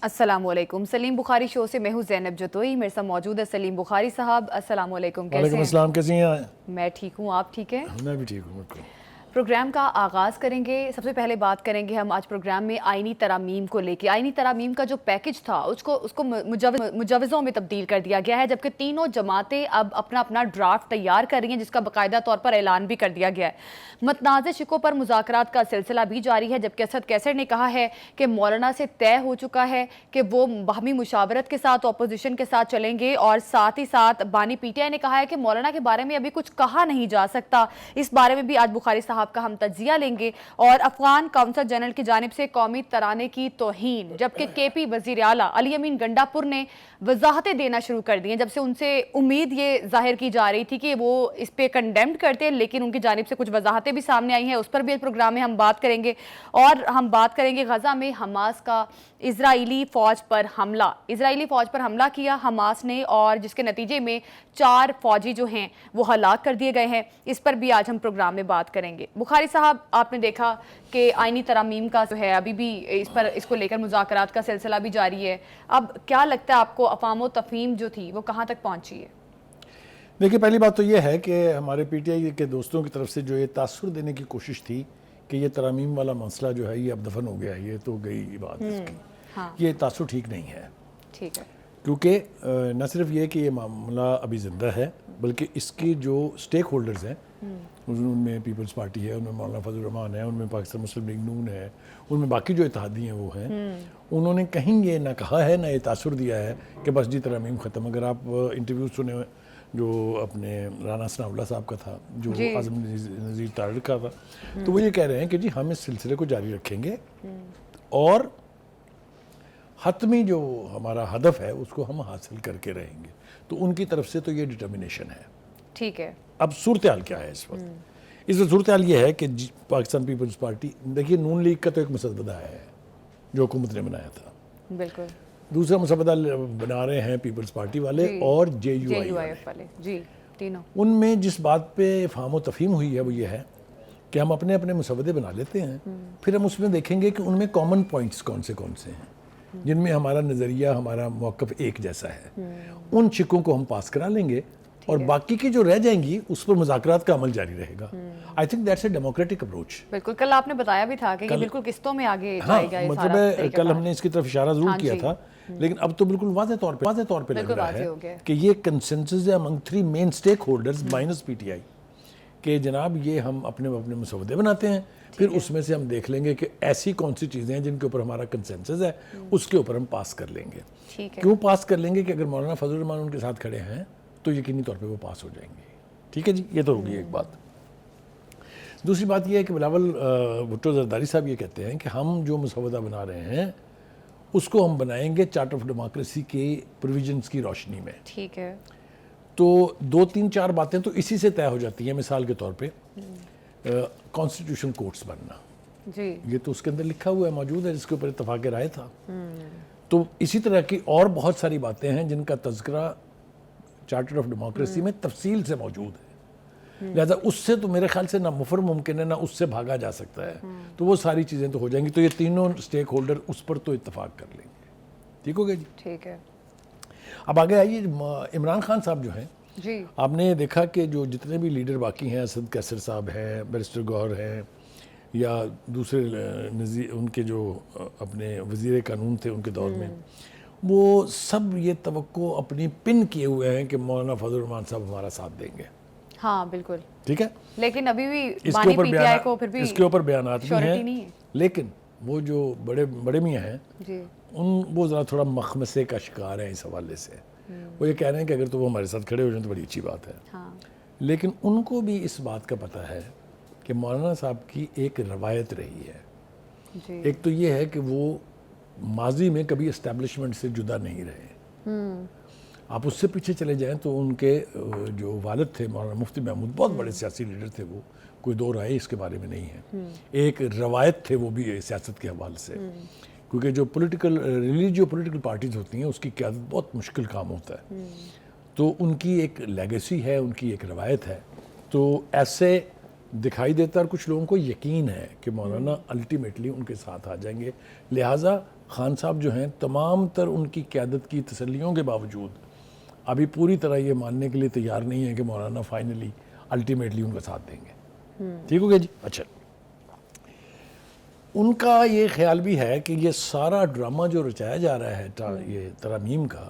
السلام علیکم. سلیم بخاری شو سے میں ہوں زینب جتوئی. میرے ساتھ موجود ہے سلیم بخاری صاحب. السلام علیکم. کیسے ہیں؟ وعلیکم السلام. کیسی ہیں؟ میں ٹھیک ہوں, آپ ٹھیک ہیں؟ میں بھی ٹھیک ہوں. پروگرام کا آغاز کریں گے. سب سے پہلے بات کریں گے ہم آج پروگرام میں آئینی ترامیم کو لے کے. آئینی ترامیم کا جو پیکج تھا اس کو مجوزوں میں تبدیل کر دیا گیا ہے, جبکہ تینوں جماعتیں اب اپنا ڈرافٹ تیار کر رہی ہیں, جس کا باقاعدہ طور پر اعلان بھی کر دیا گیا ہے. متنازع شقوں پر مذاکرات کا سلسلہ بھی جاری ہے, جبکہ اسد کیسر نے کہا ہے کہ مولانا سے طے ہو چکا ہے کہ وہ باہمی مشاورت کے ساتھ اپوزیشن کے ساتھ چلیں گے, اور ساتھ ہی ساتھ بانی پی ٹی آئی نے کہا ہے کہ مولانا کے بارے میں ابھی کچھ کہا نہیں جا سکتا. اس بارے میں بھی آج بخاری صاحب کا ہم تجزیہ لیں گے. اور افغان کونسل جنرل کی جانب سے قومی ترانے کی توہین, جبکہ کے پی وزیر اعلیٰ علی امین گنڈا پور نے وضاحتیں دینا شروع کر دی ہیں, جب سے ان سے امید یہ ظاہر کی جا رہی تھی کہ وہ اس پہ کنڈیمڈ کرتے ہیں, لیکن ان کی جانب سے کچھ وضاحتیں بھی سامنے آئی ہیں. اس پر بھی اس پروگرام میں ہم بات کریں گے. اور ہم بات کریں گے غزہ میں حماس کا اسرائیلی فوج پر حملہ کیا حماس نے, اور جس کے نتیجے میں 4 فوجی جو ہیں وہ ہلاک کر دیے گئے ہیں. اس پر بھی آج ہم پروگرام میں بات کریں گے. بخاری صاحب, آپ نے دیکھا کہ آئینی ترامیم کا جو ہے ابھی بھی اس کو لے کر مذاکرات کا سلسلہ بھی جاری ہے. اب کیا لگتا ہے آپ کو افہام و تفہیم جو تھی وہ کہاں تک پہنچی ہے؟ دیکھیے, پہلی بات تو یہ ہے کہ ہمارے پی ٹی آئی کے دوستوں کی طرف سے جو یہ تاثر دینے کی کوشش تھی کہ یہ ترامیم والا مسئلہ جو ہے یہ اب دفن ہو گیا ہے, یہ تو گئی بات اس کی, یہ تاثر ٹھیک نہیں ہے. ٹھیک ہے. کیونکہ نہ صرف یہ کہ یہ معاملہ ابھی زندہ ہے, بلکہ اس کی جو سٹیک ہولڈرز ہیں ان میں پیپلز پارٹی ہے, ان میں مولانا فضل الرحمان ہے, ان میں پاکستان مسلم لیگ نون ہے, ان میں باقی جو اتحادی ہیں وہ ہیں. انہوں نے کہیں یہ نہ کہا ہے نہ یہ تاثر دیا ہے کہ بس جی ترامیم ختم. اگر آپ انٹرویو سنے جو اپنے رانا ثناء اللہ صاحب کا تھا, جو اعظم نذیر تارڑ کا تھا, تو وہ یہ کہہ رہے ہیں کہ جی ہم اس سلسلے کو جاری رکھیں گے اور حتمی جو ہمارا ہدف ہے اس کو ہم حاصل کر کے رہیں گے. تو ان کی طرف سے تو یہ ڈٹرمنیشن ہے. ٹھیک ہے. اب صورتحال کیا ہے اس وقت؟ اس وقت صورتحال یہ ہے کہ پاکستان پیپلز پارٹی, دیکھیے نون لیگ کا تو ایک مسودہ ہے جو حکومت نے بنایا تھا, بالکل. دوسرا مسودہ بنا رہے ہیں پیپلز پارٹی والے اور جے یو آئی والے. جی, تینوں. ان میں جس بات پہ فہم و تفہیم ہوئی ہے وہ یہ ہے کہ ہم اپنے مسودے بنا لیتے ہیں, پھر ہم اس میں دیکھیں گے کہ ان میں کامن پوائنٹس کون سے ہیں جن میں ہمارا نظریہ, ہمارا موقف ایک جیسا ہے. ان شکوں کو ہم پاس کرا لیں گے اور باقی کی جو رہ جائیں گی اس پر مذاکرات کا عمل جاری رہے گا. I think that's a democratic approach. بالکل, کل آپ نے بتایا بھی تھا کہ یہ بالکل قسطوں میں آگے جائے گا. مطلب ہے کل ہم نے اس کی طرف اشارہ ضرور کیا تھا, لیکن اب تو بالکل واضح طور پہ لگ رہا ہے کہ یہ کنسنسس ہے among 3 main stakeholders minus P T I کہ جناب یہ ہم اپنے مسودے بناتے ہیں, پھر اس میں سے ہم دیکھ لیں گے کہ ایسی کون سی چیزیں ہیں جن کے اوپر ہمارا کنسنسس ہے, اس کے اوپر ہم پاس کر لیں گے. کیوں پاس کر لیں گے کہ اگر مولانا فضل الرحمان ان کے ساتھ کھڑے ہیں تو یقینی طور پہ وہ پاس ہو جائیں گے. ٹھیک ہے جی, یہ تو ہوگی ایک بات. دوسری بات یہ ہے کہ بلاول بھٹو زرداری صاحب یہ کہتے ہیں کہ ہم جو مسودہ بنا رہے ہیں اس کو ہم بنائیں گے چارٹر آف ڈیموکریسی کے پروویژنز کی روشنی میں. ٹھیک ہے. تو 2 3 4 باتیں تو اسی سے طے ہو جاتی ہیں. مثال کے طور پہ کانسٹیٹیوشن کورٹس بننا, جی یہ تو اس کے اندر لکھا ہوا ہے, موجود ہے, جس کے اوپر اتفاق رائے تھا. تو اسی طرح کی اور بہت ساری باتیں ہیں جن کا تذکرہ چارٹر آف ڈیموکریسی میں تفصیل سے موجود ہے. لہذا اس سے تو میرے خیال سے نہ مفر ممکن ہے نہ اس سے بھاگا جا سکتا ہے. تو وہ ساری چیزیں تو ہو جائیں گی. تو یہ تینوں سٹیک ہولڈر اس پر تو اتفاق کر لیں گے. ٹھیک ہو گیا جی. ٹھیک ہے. اب آگے آئیے, عمران خان صاحب جو ہیں, جی آپ نے دیکھا کہ جو جتنے بھی لیڈر باقی ہیں, اسد کیسر صاحب ہیں, بیرسٹر گوہر ہیں, یا دوسرے ان کے جو اپنے وزیر قانون تھے ان کے دور میں, وہ سب یہ توقع اپنی پن کیے ہوئے ہیں کہ مولانا فضل الرحمان صاحب ہمارا ساتھ دیں گے. ہاں بالکل. ٹھیک ہے, لیکن ابھی بھی بانی پی ٹی آئی کو پھر بھی اس کے اوپر بیانات بھی ہیں, نہیں ہے. لیکن وہ جو بڑے میاں ہیں جی, وہ ذرا تھوڑا مخمسے کا شکار ہیں اس حوالے سے. وہ یہ کہہ رہے ہیں کہ اگر تو وہ ہمارے ساتھ کھڑے ہو جائیں تو بڑی اچھی بات ہے. لیکن ان کو بھی اس بات کا پتہ ہے کہ مولانا صاحب کی ایک روایت رہی ہے. ایک تو یہ ہے کہ وہ ماضی میں کبھی اسٹیبلشمنٹ سے جدا نہیں رہے. آپ اس سے پیچھے چلے جائیں تو ان کے جو والد تھے مولانا مفتی محمود, بہت بڑے سیاسی لیڈر تھے, وہ کوئی دو رائے اس کے بارے میں نہیں ہے. ایک روایت تھے وہ بھی سیاست کے حوالے سے, کیونکہ جو پولیٹیکل پارٹیز ہوتی ہیں اس کی قیادت بہت مشکل کام ہوتا ہے. تو ان کی ایک لیگیسی ہے, ان کی ایک روایت ہے. تو ایسے دکھائی دیتا ہے اور کچھ لوگوں کو یقین ہے کہ مولانا الٹیمیٹلی ان کے ساتھ آ جائیں گے. لہٰذا خان صاحب جو ہیں تمام تر ان کی قیادت کی تسلیوں کے باوجود ابھی پوری طرح یہ ماننے کے لیے تیار نہیں ہے کہ مولانا فائنلی الٹیمیٹلی ان کا ساتھ دیں گے. ٹھیک ہو گیا جی. اچھا, ان کا یہ خیال بھی ہے کہ یہ سارا ڈرامہ جو رچایا جا رہا ہے یہ ترامیم کا,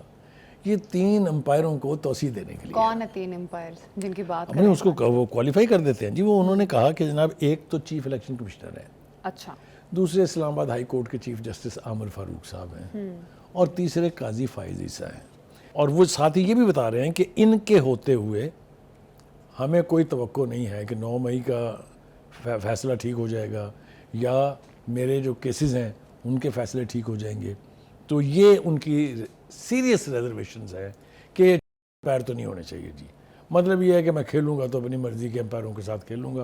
یہ 3 امپائروں کو توسیع دینے کے لیے. کون ہے 3 امپائرز جن کی بات ہم نے اس کو وہ کوالیفائی کر دیتے ہیں جی. وہ انہوں نے کہا کہ جناب ایک تو چیف الیکشن کمشنر ہے, اچھا, دوسرے اسلام آباد ہائی کورٹ کے چیف جسٹس عامر فاروق صاحب ہیں, اور تیسرے قاضی فائز عیسیٰ ہیں. اور وہ ساتھ ہی یہ بھی بتا رہے ہیں کہ ان کے ہوتے ہوئے ہمیں کوئی توقع نہیں ہے کہ 9 مئی کا فیصلہ ٹھیک ہو جائے گا یا میرے جو کیسز ہیں ان کے فیصلے ٹھیک ہو جائیں گے. تو یہ ان کی سیریس ریزرویشنز ہے کہ امپائر تو نہیں ہونے چاہیے جی. مطلب یہ ہے کہ میں کھیلوں گا تو اپنی مرضی کے امپائروں کے ساتھ کھیلوں گا.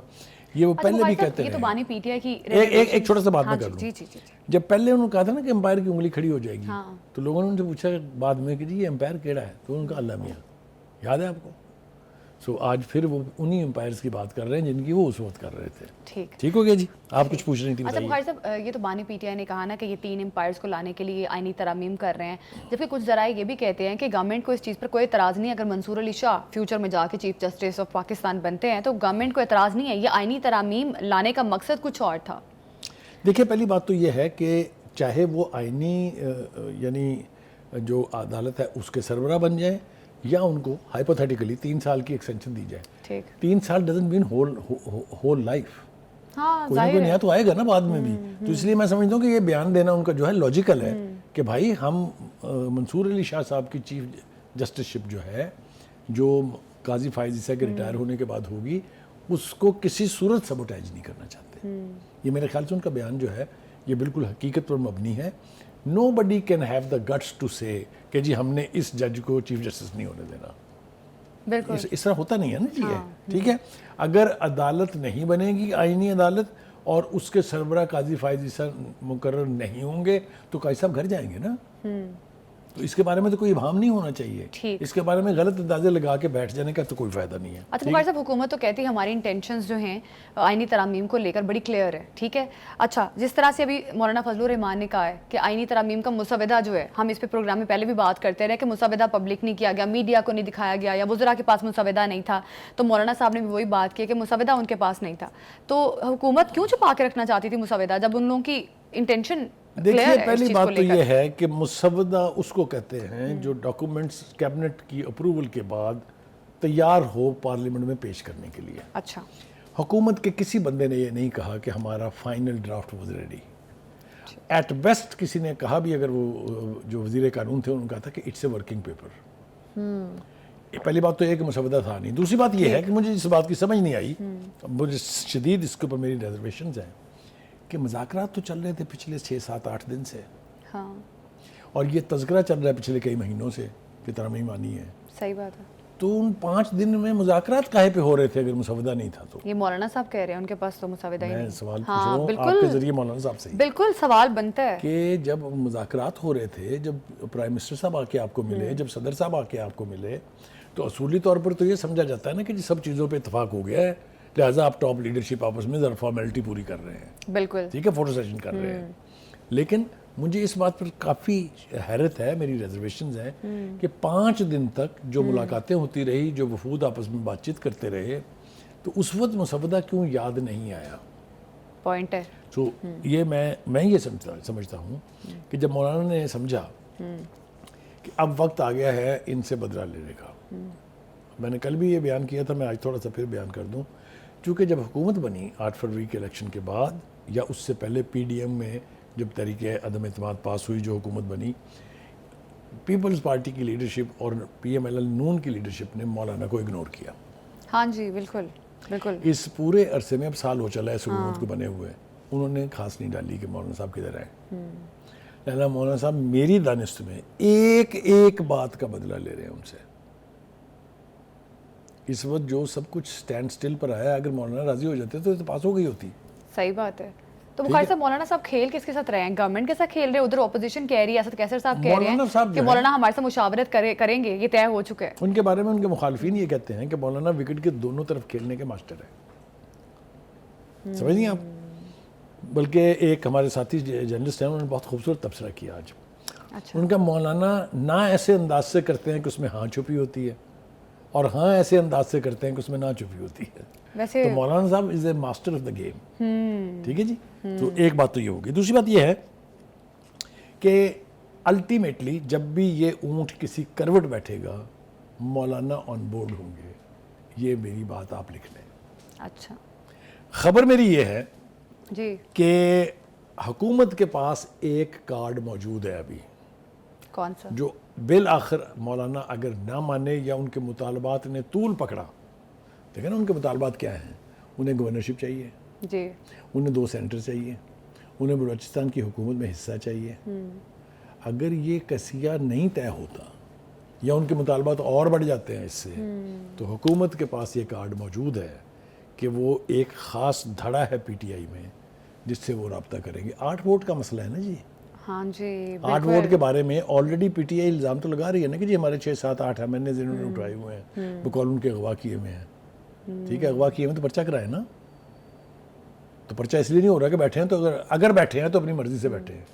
یہ وہ پہلے بھی کہتے ہیں. یہ تو بانی پی ٹی آئی کی ایک چھوٹا سا بات میں کر لوں. جب پہلے انہوں نے کہا تھا نا کہ امپائر کی انگلی کھڑی ہو جائے گی, تو لوگوں نے ان سے پوچھا بعد میں کہ جی یہ امپائر کیڑا ہے, تو ان کا اللہ میاں, یاد ہے آپ کو. سو آج پھر وہ انہی امپائرز کی بات کر رہے ہیں جن کی وہ اس وقت کر رہے تھے. ٹھیک ہو گیا جی. آپ کچھ پوچھ رہی تھی, اچھا بخاری صاحب, یہ تو بانی پی ٹی آئی نے کہا نا کہ یہ 3 امپائرز کو لانے کے لیے آئینی ترامیم کر رہے ہیں, جبکہ کچھ ذرائع یہ بھی کہتے ہیں کہ گورنمنٹ کو اس چیز پر کوئی اعتراض نہیں. اگر منصور علی شاہ فیوچر میں جا کے چیف جسٹس آف پاکستان بنتے ہیں تو گورنمنٹ کو اعتراض نہیں ہے. یہ آئینی ترامیم لانے کا مقصد کچھ اور تھا. دیکھیں, پہلی بات تو یہ ہے کہ چاہے وہ آئینی یعنی جو عدالت ہے اس کے سربراہ بن جائیں یا ان کو ہائپوتھیٹیکلی 3 سال کی ایکسٹینشن دی جائے. 3 سال ڈزنٹ مین ہول لائف. کوئی کوئی نیا تو آئے گا نا بعد میں بھی. تو اس لیے میں سمجھتا ہوں کہ یہ بیان دینا ان کا جو ہے لاجیکل ہے کہ بھائی ہم منصور علی شاہ صاحب کی چیف جسٹس شپ جو ہے, جو قاضی فائز عیسیٰ کے ریٹائر ہونے کے بعد ہوگی, اس کو کسی صورت سبوٹیج نہیں کرنا چاہتے. یہ میرے خیال سے ان کا بیان جو ہے یہ بالکل حقیقت پر مبنی ہے. Nobody can have the guts to say کہ جی ہم نے اس جج کو چیف جسٹس نہیں ہونے دینا. بالکل اس طرح ہوتا نہیں ہے نا جی. ٹھیک ہے, اگر عدالت نہیں بنے گی آئینی عدالت اور اس کے سربراہ قاضی فائز عیسیٰ مقرر نہیں ہوں گے تو قاضی صاحب گھر جائیں گے نا. تو اس کے بارے میں تو کوئی ابہام نہیں ہونا چاہیے. اس کے بارے میں غلط اندازے لگا کے بیٹھ جانے کا تو کوئی فائدہ نہیں ہے. اچھا بخاری صاحب, حکومت تو کہتی ہے ہماری انٹینشنز جو ہیں آئینی ترامیم کو لے کر بڑی کلیئر ہے. ٹھیک ہے, اچھا جس طرح سے ابھی مولانا فضل الرحمان نے کہا ہے کہ آئینی ترامیم کا مسودہ جو ہے, ہم اس پہ پروگرام میں پہلے بھی بات کرتے رہے کہ مسودہ پبلک نہیں کیا گیا, میڈیا کو نہیں دکھایا گیا, یا وزراء کے پاس مسودہ نہیں تھا. تو مولانا صاحب نے بھی وہی بات کی کہ مسودہ ان کے پاس نہیں تھا. تو حکومت کیوں چھپا کے رکھنا چاہتی تھی مسودہ جب ان لوگوں کی انٹینشن؟ دیکھیے, پہلی بات تو یہ ہے کہ مسودہ اس کو کہتے ہیں جو ڈاکومنٹس کیبنٹ کی اپروول کے بعد تیار ہو پارلیمنٹ میں پیش کرنے کے لیے. اچھا, حکومت کے کسی بندے نے یہ نہیں کہا کہ ہمارا final draft was ready. At best کسی نے کہا بھی, اگر وہ جو وزیر قانون تھے انہوں نے کہا تھا کہ اٹس اے ورکنگ پیپر. پہلی بات تو یہ کہ مسودہ تھا نہیں. دوسری بات یہ ہے کہ مجھے اس بات کی سمجھ نہیں آئی, مجھے شدید اس کے اوپر میری ریزرویشنز ہیں کہ مذاکرات تو چل رہے تھے پچھلے 6, 7, 8 دن سے, اور یہ تذکرہ چل رہا ہے پچھلے کئی مہینوں سے کہ ترامیم آنی ہے. صحیح بات ہے. تو ان 5 دن میں مذاکرات کاہے پہ ہو رہے تھے اگر مسودہ نہیں تھا تو؟ یہ مولانا صاحب کہہ رہے ہیں ان کے پاس تو مسودہ ہی نہیں. میں سوال پوچھ رہا ہوں آپ کے ذریعے مولانا صاحب سے. بالکل سوال بنتا ہے کہ جب مذاکرات ہو رہے تھے, جب پرائم منسٹر صاحب آ کے آپ کو ملے, جب صدر صاحب آ کے آپ کو ملے, تو اصولی طور پر تو یہ سمجھا جاتا ہے نا کہ جی سب چیزوں پہ اتفاق ہو گیا ہے, لہٰذا آپ ٹاپ لیڈرشپ آپس میں ذرا فارمیلٹی پوری کر رہے ہیں. بالکل ٹھیک ہے, فوٹو سیشن کر رہے ہیں. لیکن مجھے اس بات پر کافی حیرت ہے, میری ریزرویشنز ہیں کہ 5 دن تک جو ملاقاتیں ہوتی رہی, جو وفود آپس میں بات چیت کرتے رہے, تو اس وقت مسودہ کیوں یاد نہیں آیا؟ پوائنٹ ہے. تو یہ میں یہ سمجھتا ہوں کہ جب مولانا نے سمجھا کہ اب وقت آ گیا ہے ان سے بدلہ لینے کا, میں نے کل بھی یہ بیان کیا تھا, میں آج تھوڑا سا پھر بیان کر دوں, چونکہ جب حکومت بنی 8 فروری کے الیکشن کے بعد یا اس سے پہلے پی ڈی ایم میں جب تحریک عدم اعتماد پاس ہوئی, جو حکومت بنی, پیپلز پارٹی کی لیڈرشپ اور پی ایم ایل ایل نون کی لیڈرشپ نے مولانا کو اگنور کیا. ہاں جی بالکل بالکل. اس پورے عرصے میں اب سال ہو چلا ہے اس حکومت کو بنے ہوئے, انہوں نے خاص نہیں ڈالی کہ مولانا صاحب کدھر آئے. لہذا مولانا صاحب میری دانست میں ایک بات کا بدلہ لے رہے ہیں ان سے. اس وقت جو سب کچھ سٹینڈ سٹل پر آیا, اگر مولانا راضی ہو جاتے تو پاس ہو گئی ہوتی. صحیح بات ہے. تو بخاری صاحب, مولانا صاحب کھیل کس کے ساتھ رہے ہیں؟ گورنمنٹ کے ساتھ کھیل رہے ہیں, ادھر اپوزیشن کہہ رہی ہے, اسد کیسر صاحب کہہ رہے ہیں کہ مولانا ہمارے ساتھ مشاورت کریں گے, یہ طے ہو چکا ہے. ان کے بارے میں ان کے مخالفین یہ کہتے ہیں کہ مولانا وکٹ کے دونوں طرف کھیلنے کے ماسٹر ہیں. سمجھ نہیں آپ؟ بلکہ ایک ہمارے ساتھی جرنلسٹ ہیں، انہوں نے بہت خوبصورت تبصرہ کیا آج. اچھا. ان کا مولانا نہ ایسے انداز سے کرتے ہیں کہ اس میں ہاں چھپی ہوتی ہے، اور ہاں ایسے انداز سے کرتے ہیں کہ اس میں نہ چھپی ہوتی ہے. ویسے تو مولانا صاحب is a master of the game. ٹھیک ہے جی. تو ایک بات تو یہ ہوگی. دوسری بات یہ ہے کہ الٹیمیٹلی جب بھی یہ اونٹ کسی کروٹ بیٹھے گا مولانا آن بورڈ ہوں گے. یہ میری بات آپ لکھ لیں. اچھا خبر میری یہ ہے جی. کہ حکومت کے پاس ایک کارڈ موجود ہے ابھی، کون سا؟ جو بالآخر مولانا اگر نہ مانے یا ان کے مطالبات نے طول پکڑا. دیکھیں نا ان کے مطالبات کیا ہیں. انہیں گورنرشپ چاہیے، جی. انہیں 2 سینٹر چاہیے، انہیں بلوچستان کی حکومت میں حصہ چاہیے. اگر یہ قضیہ نہیں طے ہوتا یا ان کے مطالبات اور بڑھ جاتے ہیں اس سے، تو حکومت کے پاس یہ کارڈ موجود ہے کہ وہ ایک خاص دھڑا ہے پی ٹی آئی میں جس سے وہ رابطہ کریں گے. 8 ووٹ کا مسئلہ ہے نا جی. ہاں جی 8 ووٹ کے بارے میں آلریڈی پی ٹی آئی الزام تو لگا رہی ہے نا کہ جی ہمارے 6 7 8 ایم این اے انہوں نے اٹھائے ہوئے ہیں بقول ان کے اغوا کیے ہوئے ہیں. ٹھیک ہے، اغوا کیے ہوئے تو پرچہ کرائے نا. تو پرچہ اس لیے نہیں ہو رہا کہ بیٹھے ہیں، تو اگر بیٹھے ہیں تو اپنی مرضی سے بیٹھے ہیں.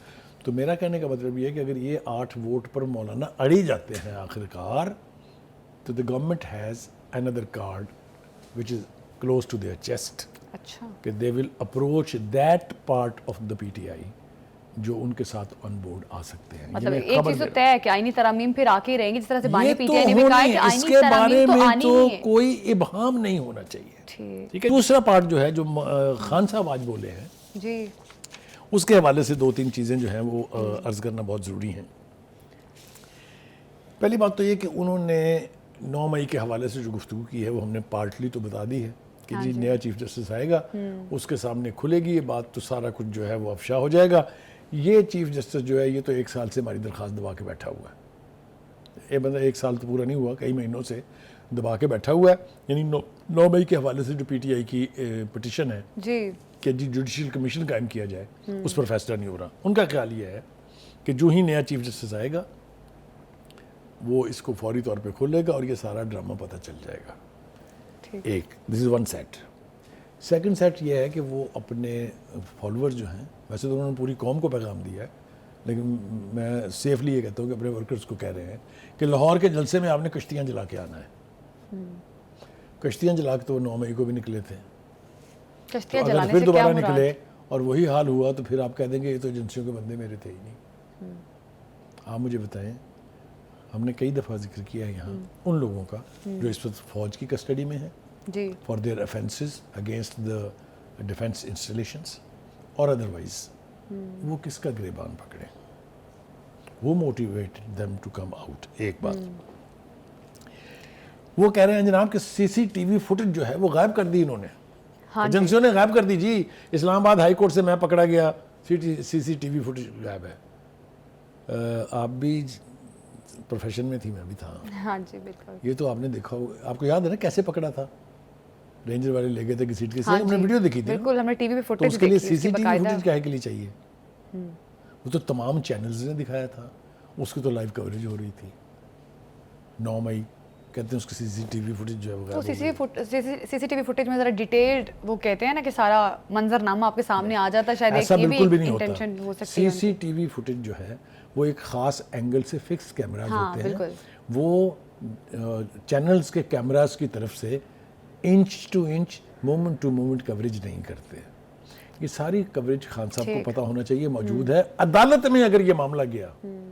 تو میرا کہنے کا مطلب یہ ہے کہ اگر یہ 8 ووٹ پر مولانا اڑی جاتے ہیں آخرکار، تو the government has another card which is close to their chest. اچھا. کہ they will approach that part of the PTI جو ان کے ساتھ آن بورڈ آ سکتے ہیں. مطلب ایک چیز تو طے ہے کہ آئینی ترامیم پھر آ کے رہیں گی، جس طرح سے بانی پی ٹی یہ آئی تو نے بھی کہا ہے ہونی کہ ہے، اس آئینی کے بارے ترامیم تو میں آنی تو ہی ہے. کوئی ابہام نہیں ہونا چاہیے. ٹھیک. ٹھیک ہے. دوسرا پارٹ جو ہے جو خان صاحب آج بولے ہیں جی. اس کے حوالے سے 2-3 چیزیں جو ہیں وہ عرض کرنا بہت ضروری ہیں. پہلی بات تو یہ کہ انہوں نے 9 مئی کے حوالے سے جو گفتگو کی ہے وہ ہم نے پارٹلی تو بتا دی ہے کہ جی نیا چیف جسٹس آئے گا، اس کے سامنے کھلے گی یہ بات، تو سارا کچھ جو ہے وہ افشا ہو جائے گا. یہ چیف جسٹس جو ہے یہ تو 1 سال سے ہماری درخواست دبا کے بیٹھا ہوا ہے. یہ بندہ 1 سال تو پورا نہیں ہوا، کئی مہینوں سے دبا کے بیٹھا ہوا ہے. یعنی 9 مئی کے حوالے سے جو پی ٹی آئی کی پٹیشن ہے جی. کہ جی جوڈیشل کمیشن قائم کیا جائے، اس پر فیصلہ نہیں ہو رہا. ان کا خیال یہ ہے کہ جو ہی نیا چیف جسٹس آئے گا وہ اس کو فوری طور پہ کھولے گا اور یہ سارا ڈرامہ پتہ چل جائے گا. ایک دس از 1 سیٹ. سیکنڈ سیٹ یہ ہے کہ وہ اپنے فالوور جو ہیں، ویسے تو انہوں نے پوری قوم کو پیغام دیا ہے، لیکن میں سیفلی یہ کہتا ہوں کہ اپنے ورکرز کو کہہ رہے ہیں کہ لاہور کے جلسے میں آپ نے کشتیاں جلا کے آنا ہے. کشتیاں جلا کے تو 9 مئی کو بھی نکلے تھے. کشتیاں اگر جلانے پھر سے کیا دوبارہ مراد؟ نکلے اور وہی حال ہوا تو پھر آپ کہہ دیں گے یہ تو ایجنسیوں کے بندے میرے تھے ہی نہیں. آپ مجھے بتائیں، ہم نے کئی دفعہ ذکر کیا ہے یہاں ان لوگوں کا جو اس وقت فوج کی کسٹڈی میں ہیں جی. For their offences against the defence installations اور ادروائز. وہ کس کا گریبان پکڑے؟ وہ motivated them to come out. ایک بات وہ کہہ رہے ہیں جناب کہ سی سی ٹی وی فوٹیج جو ہے وہ غائب کر دی انہوں نے. ایجنسیوں نے غائب کر دی جی. اسلام آباد ہائی کورٹ سے میں پکڑا گیا، سی سی ٹی وی فوٹیج غائب ہے. آپ بھی پروفیشن میں تھی، میں بھی تھا. ہاں جی بالکل. یہ تو آپ نے دیکھا ہوگا، آپ کو یاد ہے نا کیسے پکڑا تھا؟ رینجر والے لے گئے تھے کسی کے ہاں ہم نے ویڈیو دیکھی تھی. بالکل، ہم نے ٹی وی پہ تو فوٹیج اس کے لیے دیکھی سی اس سی کی ٹی وی باقاعدہ. فوٹیج کیا کے لیے چاہیے؟ وہ تو تمام چینلز نے دکھایا تھا، اس کی تو لائیو کوریج ہو رہی تھی. 9 مئی کہتے ہیں اس کی سی سی ٹی وی فوٹیج جو ہے وہ تو غائب سی سی ٹی وی فوٹیج میں ذرا ڈیٹیلڈ وہ کہتے ہیں نا کہ سارا منظرنامہ آپ کے سامنے آ جاتا ہے. شاید ایسا یہ بالکل بھی نہیں انٹینشن ہو ہوتا. سکتی ہے. سی سی ٹی وی فوٹیج جو ہے وہ ایک خاص اینگل سے فکس کیمراز ہوتے ہیں. وہ چینلز کے کیمراز کی طرف سے inch to inch moment to moment coverage نہیں کرتے. یہ ساری کوریج خان صاحب کو پتہ ہونا چاہیے موجود ہے. عدالت میں اگر یہ معاملہ گیا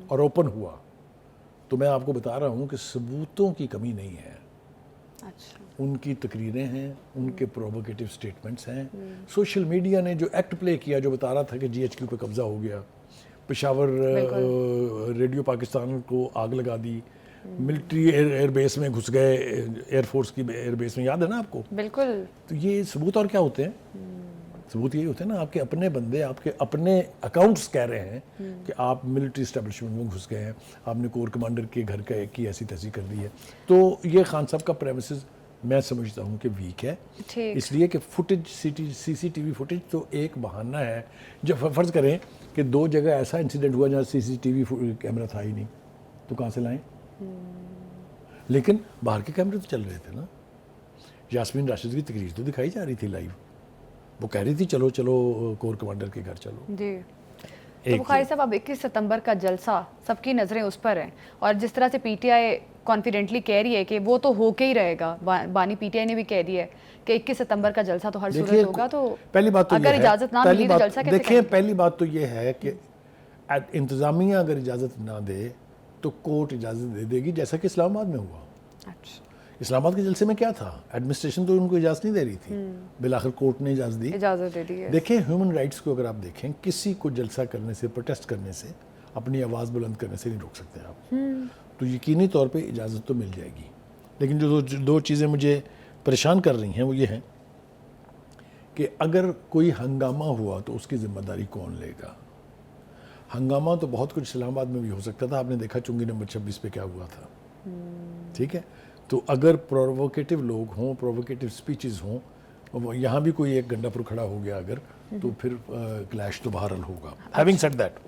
اور اوپن ہوا تو میں آپ کو بتا رہا ہوں کہ ثبوتوں کی کمی نہیں ہے. ان کی تقریریں ہیں، ان کے پرووکیٹو سٹیٹمنٹس ہیں. سوشل میڈیا نے جو ایکٹ پلے کیا جو بتا رہا تھا کہ جی ایچ کیو پہ قبضہ ہو گیا، پشاور ریڈیو پاکستان کو آگ لگا دی، ملٹری ایئر بیس میں گھس گئے، ایئر فورس کی ایئر بیس میں، یاد ہے نا آپ کو؟ بالکل. تو یہ ثبوت اور کیا ہوتے ہیں؟ ثبوت یہی ہوتے ہیں نا آپ کے اپنے بندے آپ کے اپنے اکاؤنٹس کہہ رہے ہیں کہ آپ ملٹری اسٹیبلشمنٹ میں گھس گئے ہیں، آپ نے کور کمانڈر کے گھر کی ایسی تیسی کر دی ہے. تو یہ خان صاحب کا پریمیسز میں سمجھتا ہوں کہ ویک ہے، اس لیے کہ فوٹیج سی سی ٹی وی فوٹیج تو ایک بہانہ ہے. جب فرض کریں کہ 2 جگہ ایسا انسیڈنٹ ہوا جہاں سی سی ٹی وی کیمرہ تھا ہی نہیں، تو کہاں سے لائیں؟ لیکن باہر کے کیمرے تو چل رہے تھے نا. یاسمین راشد کی تقریر تو دکھائی جا رہی تھی لائیو. وہ کہہ رہی تھی چلو چلو کور کمانڈر کے گھر چلو. جی تو بخاری صاحب اب 21 ستمبر کا جلسہ سب کی نظریں اس پر ہیں اور جس طرح سے پی ٹی آئی کانفیڈنٹلی کہہ رہی ہے کہ وہ تو ہو کے ہی رہے گا, بانی پی ٹی آئی نے بھی کہہ دیا ہے کہ 21 ستمبر کا جلسہ تو ہر صورت ہوگا. تو پہلی بات تو اگر اجازت نہ ملی تو جلسہ کیسے دیکھیں, پہلی بات تو یہ ہے کہ انتظامیہ اگر اجازت نہ دے تو کورٹ اجازت دے دے گی, جیسا کہ اسلام آباد میں ہوا. اچھا اسلام آباد کے جلسے میں کیا تھا, ایڈمنسٹریشن تو ان کو اجازت نہیں دے رہی تھی, بالآخر کورٹ نے اجازت دے دی ہے. دیکھیں ہیومن رائٹس کو اگر آپ دیکھیں, کسی کو جلسہ کرنے سے, پروٹیسٹ کرنے سے, اپنی آواز بلند کرنے سے نہیں روک سکتے آپ. تو یقینی طور پہ اجازت تو مل جائے گی. لیکن جو دو چیزیں مجھے پریشان کر رہی ہیں وہ یہ ہیں کہ اگر کوئی ہنگامہ ہوا تو اس کی ذمہ داری کون لے گا. ہنگامہ تو بہت کچھ اسلام آباد میں بھی ہو سکتا تھا, آپ نے دیکھا چنگی نمبر 26 پہ کیا ہوا تھا. ٹھیک ہے, تو اگر پرووکیٹو لوگ ہوں, پرووکیٹو سپیچز ہوں, یہاں بھی کوئی ایک گنڈا پر کھڑا ہو گیا اگر, تو پھر کلیش تو بہرحال ہوگا. ہیونگ سیڈ دیٹ,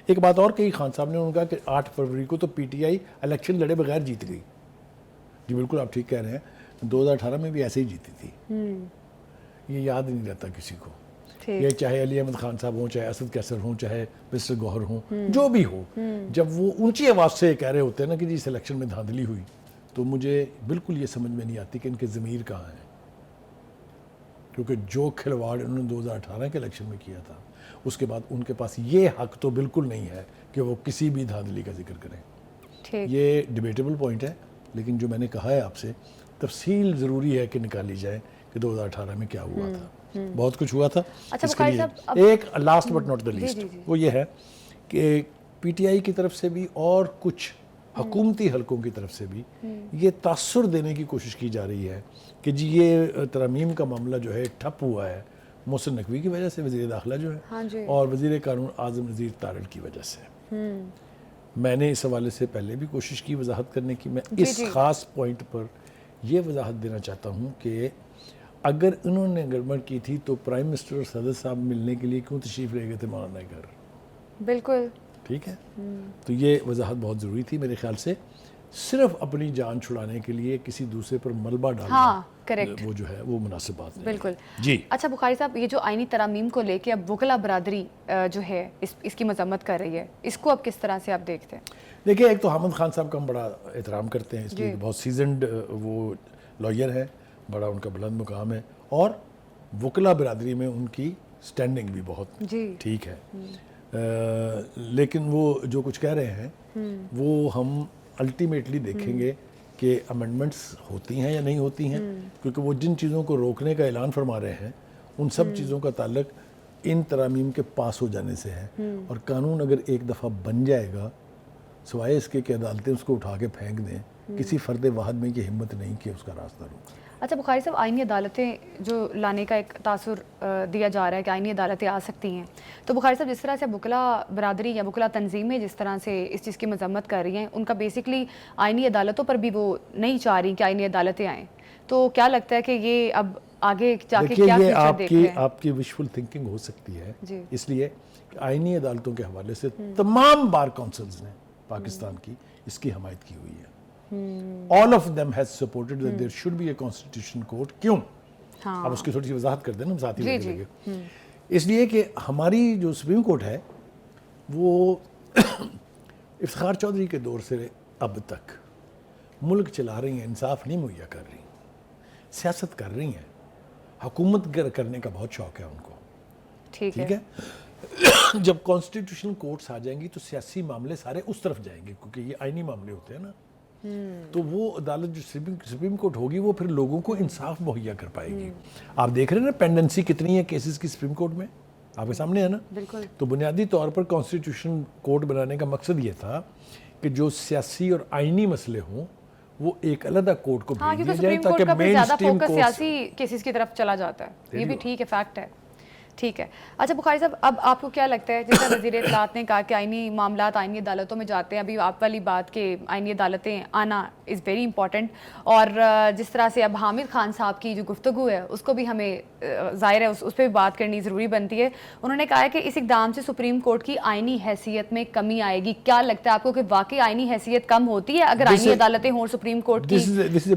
ایک بات اور کہی خان صاحب نے, انہوں نے کہا کہ 8 فروری کو تو پی ٹی آئی الیکشن لڑے بغیر جیت گئی. جی بالکل آپ ٹھیک کہہ رہے ہیں, 2018 میں بھی ایسے ہی جیتی تھی. یہ یاد نہیں رہتا کسی کو, یہ چاہے علی احمد خان صاحب ہوں, چاہے اسد کیسر ہوں, چاہے مسٹر گوہر ہوں, جو بھی ہو, جب وہ اونچی آواز سے کہہ رہے ہوتے ہیں نا کہ جی اس الیکشن میں دھاندلی ہوئی, تو مجھے بالکل یہ سمجھ میں نہیں آتی کہ ان کے ضمیر کہاں ہیں. کیونکہ جو کھلواڑ انہوں نے 2018 کے الیکشن میں کیا تھا, اس کے بعد ان کے پاس یہ حق تو بالکل نہیں ہے کہ وہ کسی بھی دھاندلی کا ذکر کریں. یہ ڈیبیٹیبل پوائنٹ ہے, لیکن جو میں نے کہا ہے آپ سے, تفصیل ضروری ہے کہ نکالی جائے کہ 2018 میں کیا ہوا تھا. بہت کچھ ہوا تھا. اس کے لیے ایک last but not the list وہ یہ ہے کہ پی ٹی آئی کی طرف سے بھی اور کچھ حکومتی حلقوں کی طرف سے بھی یہ تاثر دینے کی کوشش کی جا رہی ہے کہ جی یہ ترامیم کا معاملہ جو ہے ٹھپ ہوا ہے محسن نقوی کی وجہ سے, وزیر داخلہ جو ہے, اور وزیر قانون اعظم نذیر تارڑ کی وجہ سے. میں نے اس حوالے سے پہلے بھی کوشش کی وضاحت کرنے کی. میں اس خاص پوائنٹ پر یہ وضاحت دینا چاہتا ہوں کہ اگر انہوں نے گڑبڑ کی تھی تو پرائم منسٹر اور صدر صاحب ملنے کے لیے کیوں تشریف لے گئے تھے مولانا کے گھر. بالکل ٹھیک ہے, تو یہ وضاحت بہت ضروری تھی میرے خیال سے. صرف اپنی جان چھڑانے کے لیے کسی دوسرے پر ملبہ ڈالنا, وہ جو ہے وہ مناسب بات نہیں. بالکل جی. اچھا بخاری صاحب, یہ جو آئینی ترامیم کو لے کے اب وکلا برادری جو ہے اس کی مذمت کر رہی ہے, اس کو اب کس طرح سے آپ دیکھتے ہیں؟ دیکھیں, ایک تو حامد خان صاحب کا ہم بڑا احترام کرتے ہیں, اس لیے بہت سیزنڈ وہ لائر ہے, بڑا ان کا بلند مقام ہے, اور وکلا برادری میں ان کی سٹینڈنگ بھی بہت ٹھیک ہے. لیکن وہ جو کچھ کہہ رہے ہیں وہ ہم الٹیمیٹلی دیکھیں گے کہ امینڈمنٹس ہوتی ہیں یا نہیں ہوتی ہیں, کیونکہ وہ جن چیزوں کو روکنے کا اعلان فرما رہے ہیں ان سب چیزوں کا تعلق ان ترامیم کے پاس ہو جانے سے ہے. اور قانون اگر ایک دفعہ بن جائے گا, سوائے اس کے کہ عدالتیں اس کو اٹھا کے پھینک دیں, کسی فرد واحد میں یہ ہمت نہیں کہ اس کا راستہ روکے. اچھا بخاری صاحب, آئینی عدالتیں جو لانے کا ایک تاثر دیا جا رہا ہے کہ آئینی عدالتیں آ سکتی ہیں, تو بخاری صاحب جس طرح سے وکلا برادری یا وکلا تنظیمیں جس طرح سے اس چیز کی مذمت کر رہی ہیں, ان کا بیسکلی آئینی عدالتوں پر بھی وہ نہیں چاہ رہی کہ آئینی عدالتیں آئیں, تو کیا لگتا ہے کہ یہ اب آگے جا کے کیا فیوچر دیکھ رہے ہیں؟ آپ کی وشفل تھنکنگ ہو سکتی ہے, اس لیے کہ آئینی عدالتوں کے حوالے سے تمام بار کونسلز نے پاکستان کی اس کی حمایت کی ہوئی ہے. All of them has supported that there should be a constitution court. کیوں؟ اب اس کی تھوڑی سی وضاحت کر دیں نا, ساتھ ہی لگے. اس لیے کہ ہماری جو سپریم کورٹ ہے وہ افتخار چودھری کے دور سے اب تک ملک چلا رہی ہیں, انصاف نہیں مہیا کر رہی, سیاست کر رہی ہیں, حکومت کرنے کا بہت شوق ہے ان کو. ٹھیک ہے, جب کانسٹیٹیوشنل کورٹس آ جائیں گی تو سیاسی معاملے سارے اس طرف جائیں گے, کیونکہ یہ آئینی معاملے ہوتے ہیں نا. تو وہ عدالت جو سپریم کورٹ ہوگی وہ پھر لوگوں کو انصاف مہیا کر پائے گی. آپ دیکھ رہے ہیں نا پینڈنسی کتنی ہے کیسز کی سپریم کورٹ میں, آپ کے سامنے ہے نا. تو بنیادی طور پر کانسٹیٹیوشن کورٹ بنانے کا مقصد یہ تھا کہ جو سیاسی اور آئینی مسئلے ہوں وہ ایک علیحدہ کورٹ کو بھیج دیا جائے تاکہ مین سٹریم کورٹ سیاسی کیسز کی طرف چلا جاتا ہے. یہ بھی ٹھیک ہے, فیکٹ ہے. ٹھیک ہے. اچھا بخاری صاحب, اب آپ کو کیا لگتا ہے, جس طرح وزیر اطلاعات نے کہا کہ آئینی معاملات آئینی عدالتوں میں جاتے ہیں, ابھی آپ والی بات کہ آئینی عدالتیں آنا از ویری امپورٹنٹ, اور جس طرح سے اب حامد خان صاحب کی جو گفتگو ہے اس کو بھی ہمیں ظاہر ہے اس پہ بھی بات کرنی ضروری بنتی ہے. انہوں نے کہا ہے کہ اس اقدام سے سپریم کورٹ کی آئینی حیثیت میں کمی آئے گی. کیا لگتا ہے آپ کو کہ واقعی آئینی حیثیت کم ہوتی ہے اگر آئینی عدالتیں ہوں سپریم کورٹ کی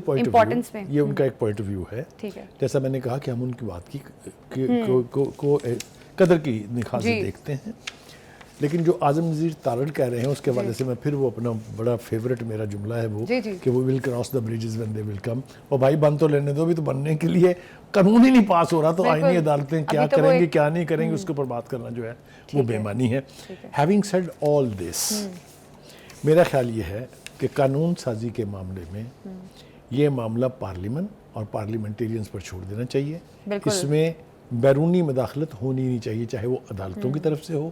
امپورٹنس میں؟ یہ ان کا ایک پوائنٹ آف ویو ہے. ٹھیک ہے, جیسا میں نے کہا کہ ہم ان کی بات کی کو قدر کی نکھار سے دیکھتے ہیں, لیکن جو اعظم نذیر تارڑ کہہ رہے ہیں اس کے حوالے سے میں پھر وہ اپنا بڑا فیورٹ میرا جملہ ہے وہ کہ وہ will cross the bridges when they will come. اور بھائی بند تو لینے دو, بھی تو بننے کے لیے قانون ہی نہیں پاس ہو رہا, تو آئینی عدالتیں کیا کریں گے کیا نہیں کریں گے اس کے اوپر بات کرنا جو ہے وہ بے معنی ہے. ہیونگ سیڈ آل دس, میرا خیال یہ ہے کہ قانون سازی کے معاملے میں یہ معاملہ پارلیمنٹ اور پارلیمنٹیرینز پر چھوڑ دینا چاہیے. اس میں بیرونی مداخلت ہونی نہیں چاہیے, چاہے وہ عدالتوں کی طرف سے ہو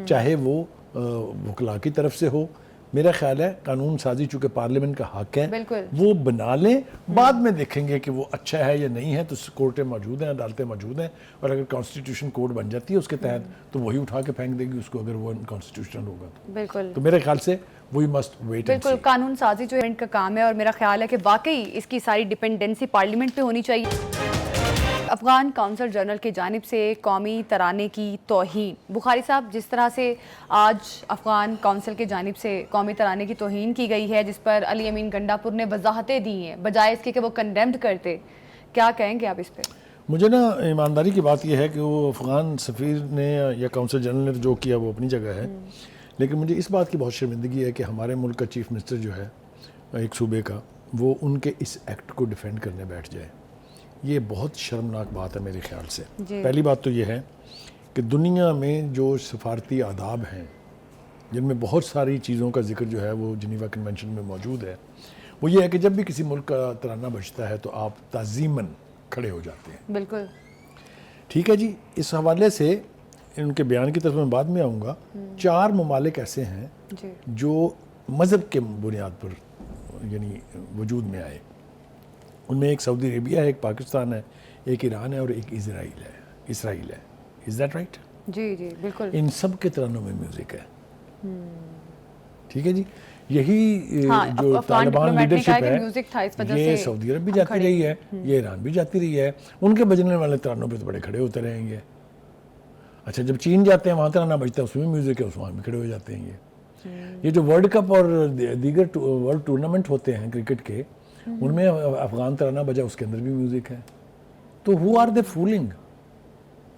چاہے وہ وکلاء کی طرف سے ہو. میرا خیال ہے قانون سازی چونکہ پارلیمنٹ کا حق ہے وہ بنا لیں, بعد میں دیکھیں گے کہ وہ اچھا ہے یا نہیں ہے. تو کورٹیں موجود ہیں, عدالتیں موجود ہیں, اور اگر کانسٹیٹیوشن کوڈ بن جاتی ہے اس کے تحت تو وہی اٹھا کے پھینک دے گی اس کو اگر وہ کانسٹیٹیوشنل ہوگا تو. بالکل, تو میرے خیال سے وی مسٹ ویٹ. بالکل قانون سازی جو کا کام ہے, اور میرا خیال ہے کہ واقعی اس کی ساری ڈپینڈنسی پارلیمنٹ پہ ہونی چاہیے. افغان کونسل جنرل کی جانب سے قومی ترانے کی توہین. بخاری صاحب, جس طرح سے آج افغان کونسل کی جانب سے قومی ترانے کی توہین کی گئی ہے, جس پر علی امین گنڈا پور نے وضاحتیں دی ہیں بجائے اس کے کہ وہ کنڈیمڈ کرتے, کیا کہیں گے آپ اس پہ؟ مجھے نا ایمانداری کی بات یہ ہے کہ وہ افغان سفیر نے یا کونسل جنرل نے جو کیا وہ اپنی جگہ ہے, لیکن مجھے اس بات کی بہت شرمندگی ہے کہ ہمارے ملک کا چیف منسٹر جو ہے ایک صوبے کا, وہ ان کے اس ایکٹ کو ڈیفینڈ کرنے بیٹھ جائے. یہ بہت شرمناک بات ہے میرے خیال سے. پہلی بات تو یہ ہے کہ دنیا میں جو سفارتی آداب ہیں جن میں بہت ساری چیزوں کا ذکر جو ہے وہ جنیوا کنونشن میں موجود ہے, وہ یہ ہے کہ جب بھی کسی ملک کا ترانہ بجتا ہے تو آپ تعظیماً کھڑے ہو جاتے ہیں. بالکل ٹھیک ہے جی. اس حوالے سے ان کے بیان کی طرف میں بعد میں آؤں گا. 4 ممالک ایسے ہیں جو مذہب کے بنیاد پر یعنی وجود میں آئے. ان میں ایک سعودی عربیہ ہے, ایک پاکستان ہے, ایک ایران ہے اور ایک اسرائیل ہے. Is that right? جی جی بالکل. ان سب کے ترانوں میں میوزک ہے. ٹھیک ہے جی. یہی جو طالبان لیڈرشپ ہے یہ سعودی عرب بھی جاتی رہی ہے, یہ ایران بھی جاتی رہی ہے. ان کے بجنے والے ترانوں پہ تو بڑے کھڑے ہوتے رہیں گے. اچھا جب چین جاتے ہیں وہاں ترانہ بجتا ہے, اس میں میوزک ہے, اس وہاں بھی کھڑے ہو جاتے ہیں. یہ جو ورلڈ کپ اور دیگر ورلڈ ٹورنامنٹ ہوتے ہیں کرکٹ کے, ان میں افغان ترانہ بجا, اس کے اندر بھی میوزک ہے. تو who are they fooling؟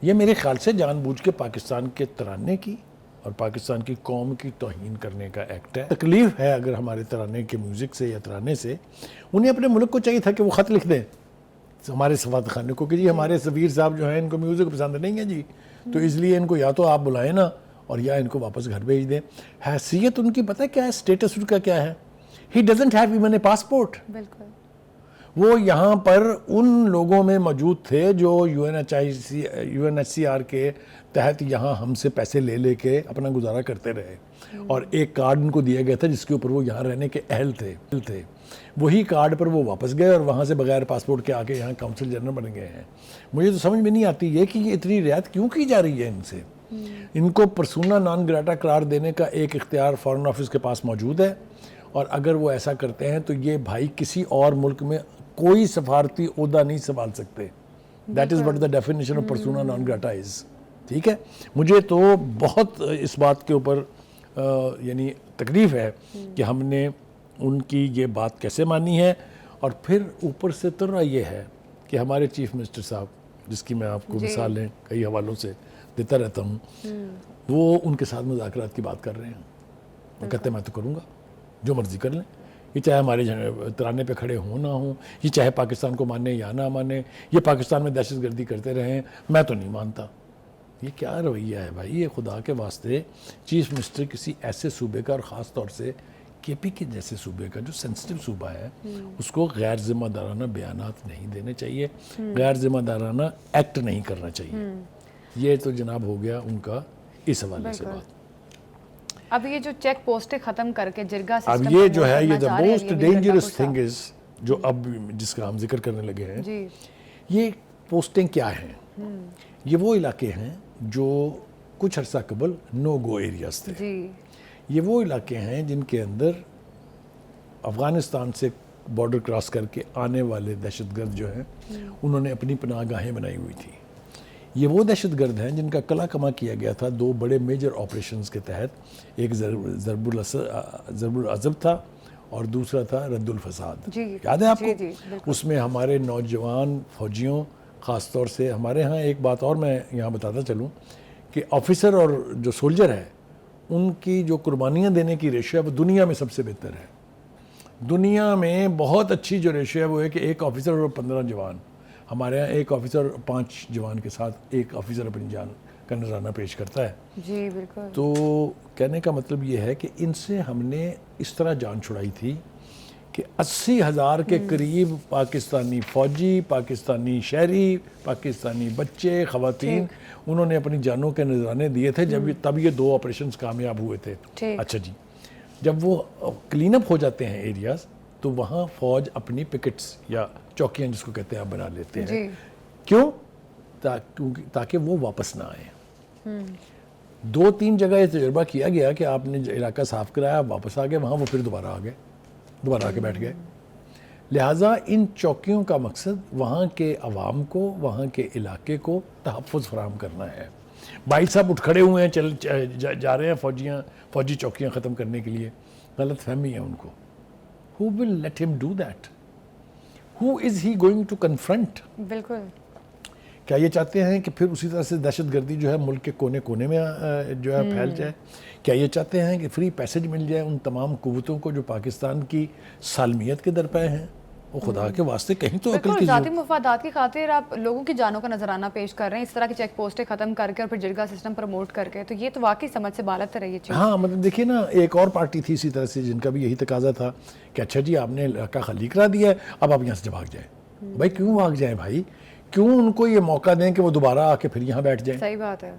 یہ میرے خیال سے جان بوجھ کے پاکستان کے ترانے کی اور پاکستان کی قوم کی توہین کرنے کا ایکٹ ہے. تکلیف ہے اگر ہمارے ترانے کے میوزک سے یا ترانے سے. انہیں اپنے ملک کو چاہیے تھا کہ وہ خط لکھ دیں ہمارے سفارت خانے کو کہ جی ہمارے سفیر صاحب جو ہیں ان کو میوزک پسند نہیں ہے جی, تو اس لیے ان کو یا تو آپ بلائیں نا اور یا ان کو واپس گھر بھیج دیں. حیثیت ان کی پتہ کیا ہے, اسٹیٹس ان کا کیا ہے؟ He doesn't have even a passport. بالکل. وہ یہاں پر ان لوگوں میں موجود تھے جو U N H C R کے تحت یہاں ہم سے پیسے لے لے کے اپنا گزارا کرتے رہے, اور ایک کارڈ ان کو دیا گیا تھا جس کے اوپر وہ یہاں رہنے کے اہل تھے. وہی کارڈ پر وہ واپس گئے اور وہاں سے بغیر پاسپورٹ کے آ کے یہاں کونسل جنرل بن گئے ہیں. مجھے تو سمجھ میں نہیں آتی یہ کہ یہ اتنی رعایت کیوں کی جا رہی ہے ان سے. ان کو پرسونا نان گراٹا قرار دینے کا ایک اختیار فارن آفس کے پاس موجود ہے, اور اگر وہ ایسا کرتے ہیں تو یہ بھائی کسی اور ملک میں کوئی سفارتی عہدہ نہیں سنبھال سکتے. That is what the definition of persona non grata is. ٹھیک ہے. مجھے تو بہت اس بات کے اوپر یعنی تکلیف ہے کہ ہم نے ان کی یہ بات کیسے مانی ہے. اور پھر اوپر سے ترا یہ ہے کہ ہمارے چیف منسٹر صاحب, جس کی میں آپ کو مثالیں کئی حوالوں سے دیتا رہتا ہوں, وہ ان کے ساتھ مذاکرات کی بات کر رہے ہیں. وہ کہتے ہیں میں تو کروں گا, جو مرضی کر لیں, یہ چاہے ہمارے ترانے پہ کھڑے ہوں نہ ہوں, یہ چاہے پاکستان کو مانے یا نہ مانے, یہ پاکستان میں دہشت گردی کرتے رہیں, میں تو نہیں مانتا. یہ کیا رویہ ہے بھائی؟ یہ خدا کے واسطے چیف منسٹر کسی ایسے صوبے کا, اور خاص طور سے کے پی کے جیسے صوبے کا جو سینسٹیو صوبہ ہے, اس کو غیر ذمہ دارانہ بیانات نہیں دینے چاہیے, غیر ذمہ دارانہ ایکٹ نہیں کرنا چاہیے. یہ تو جناب ہو گیا ان کا اس حوالے سے بات. اب یہ جو چیک پوسٹیں ختم کر کے جرگہ سسٹم, اب یہ جو ہے یہ the most dangerous thing is جو اب جس کا ہم ذکر کرنے لگے ہیں, یہ پوسٹیں کیا ہیں؟ یہ وہ علاقے ہیں جو کچھ عرصہ قبل نو گو ایریاز تھے. یہ وہ علاقے ہیں جن کے اندر افغانستان سے بارڈر کراس کر کے آنے والے دہشت گرد جو ہیں انہوں نے اپنی پناہ گاہیں بنائی ہوئی تھی. یہ وہ دہشت گرد ہیں جن کا قلع کما کیا گیا تھا 2 بڑے میجر آپریشنز کے تحت. ایک ضرب العضب تھا اور دوسرا تھا رد الفساد. یاد ہے آپ کو؟ اس میں ہمارے نوجوان فوجیوں، خاص طور سے ہمارے ہاں ایک بات اور میں یہاں بتاتا چلوں کہ آفیسر اور جو سولجر ہے ان کی جو قربانیاں دینے کی ریشو ہے وہ دنیا میں سب سے بہتر ہے. دنیا میں بہت اچھی جو ریشو ہے وہ ہے کہ 1 آفیسر اور 15 جوان. ہمارے ہاں 1 آفیسر 5 جوان کے ساتھ 1 آفیسر اپنی جان کا نذرانہ پیش کرتا ہے. جی بالکل. تو کہنے کا مطلب یہ ہے کہ ان سے ہم نے اس طرح جان چھڑائی تھی کہ 80,000 کے قریب پاکستانی فوجی، پاکستانی شہری، پاکستانی بچے، خواتین انہوں نے اپنی جانوں کے نذرانے دیے تھے تب یہ 2 آپریشنز کامیاب ہوئے تھے. اچھا جی، جب وہ کلین اپ ہو جاتے ہیں ایریاز تو وہاں فوج اپنی پکٹس یا چوکیاں جس کو کہتے ہیں آپ بنا لیتے ہیں. کیوں؟ تاکہ وہ واپس نہ آئیں. 2-3 جگہ یہ تجربہ کیا گیا کہ آپ نے علاقہ صاف کرایا، واپس آ گئے، وہاں وہ پھر دوبارہ آ کے بیٹھ گئے. لہٰذا ان چوکیوں کا مقصد وہاں کے عوام کو، وہاں کے علاقے کو تحفظ فراہم کرنا ہے. بھائی صاحب اٹھ کھڑے ہوئے ہیں، جا رہے ہیں فوجی چوکیاں ختم کرنے کے لیے. غلط فہمی ہے ان کو. Who will let him do that? Who is he going to confront? بالکل. کیا یہ چاہتے ہیں کہ پھر اسی طرح سے دہشت گردی جو ہے ملک کے کونے کونے میں جو ہے پھیل جائے؟ کیا یہ چاہتے ہیں کہ فری پیسج مل جائے ان تمام قوتوں کو جو پاکستان کی سالمیت کے درپے ہیں؟ وہ خدا کے واسطے کہیں تو عقل کی ذاتی مفادات کی خاطر آپ لوگوں کی جانوں کا نذرانہ پیش کر رہے ہیں، اس طرح کی چیک پوسٹیں ختم کر کے اور پھر جرگہ سسٹم پروموٹ کر کے، تو یہ تو واقعی سمجھ سے بالاتر ہے یہ چیز. ہاں مطلب دیکھیے نا، ایک اور پارٹی تھی اسی طرح سے جن کا بھی یہی تقاضا تھا کہ اچھا جی آپ نے علاقہ خالی کرا دیا ہے، اب آپ یہاں سے بھاگ جائیں. بھائی کیوں بھاگ جائیں بھائی؟ کیوں ان کو یہ موقع دیں کہ وہ دوبارہ آ کے پھر یہاں بیٹھ جائیں؟ صحیح بات ہے.